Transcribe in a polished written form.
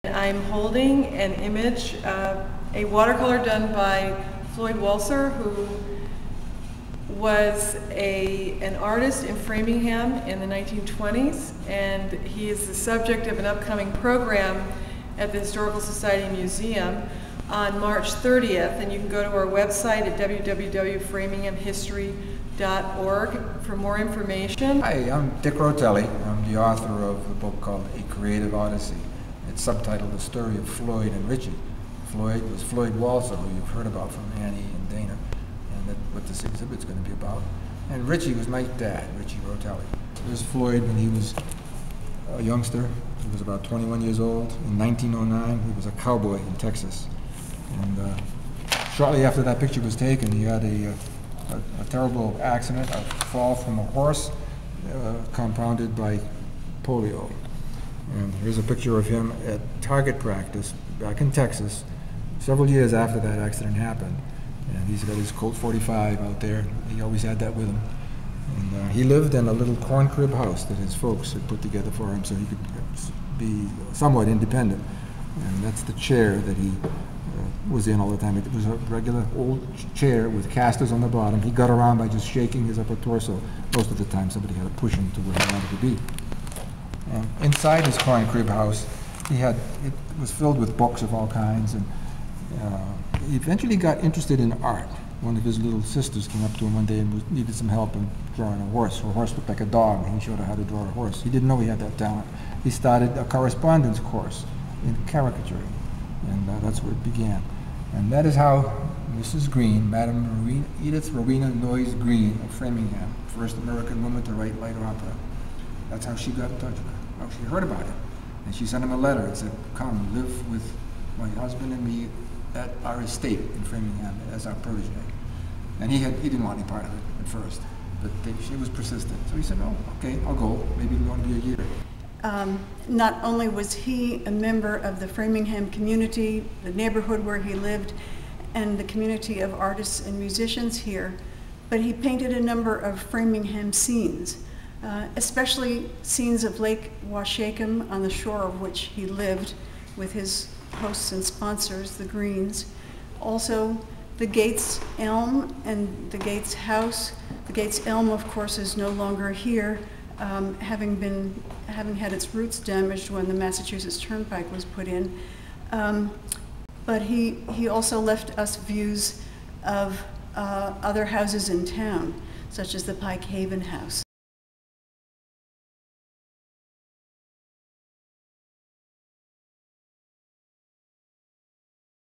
I'm holding an image, a watercolor done by Floyd Walser, who was an artist in Framingham in the 1920s, and he is the subject of an upcoming program at the Historical Society Museum on March 30th, and you can go to our website at www.framinghamhistory.org for more information. Hi, I'm Dick Rotelli. I'm the author of a book called A Creative Odyssey. It's subtitled The Story of Floyd and Richie. Floyd was Floyd Walser, who you've heard about from Annie and Dana, and that's what this exhibit's going to be about. And Richie was my dad, Richie Rotelli. There's Floyd when he was a youngster. He was about 21 years old. In 1909, he was a cowboy in Texas. And shortly after that picture was taken, he had a terrible accident, a fall from a horse, compounded by polio. And here's a picture of him at target practice back in Texas, several years after that accident happened. And he's got his Colt 45 out there. He always had that with him. And he lived in a little corn crib house that his folks had put together for him so he could be somewhat independent. And that's the chair that he was in all the time. It was a regular old chair with casters on the bottom. He got around by just shaking his upper torso. Most of the time somebody had to push him to where he wanted to be. And inside his corn crib house, it was filled with books of all kinds, and he eventually got interested in art. One of his little sisters came up to him one day and needed some help in drawing a horse. Her horse looked like a dog, and he showed her how to draw a horse. He didn't know he had that talent. He started a correspondence course in caricaturing, and that's where it began. And that is how Mrs. Green, Madame Edith Rowena Noyes Green of Framingham, first American woman to write light opera, that's how she got in touch with her. How she heard about it. And she sent him a letter and said, "Come, live with my husband and me at our estate in Framingham as our protege." And he didn't want any part of it at first, but she was persistent. So he said, "Oh, okay, I'll go. Maybe it'll only be a year." Not only was he a member of the Framingham community, the neighborhood where he lived, and the community of artists and musicians here, but he painted a number of Framingham scenes, especially scenes of Lake Washacum, on the shore of which he lived with his hosts and sponsors, the Greens. Also, the Gates Elm and the Gates House. The Gates Elm, of course, is no longer here, having had its roots damaged when the Massachusetts Turnpike was put in. But he also left us views of other houses in town, such as the Pike Haven House.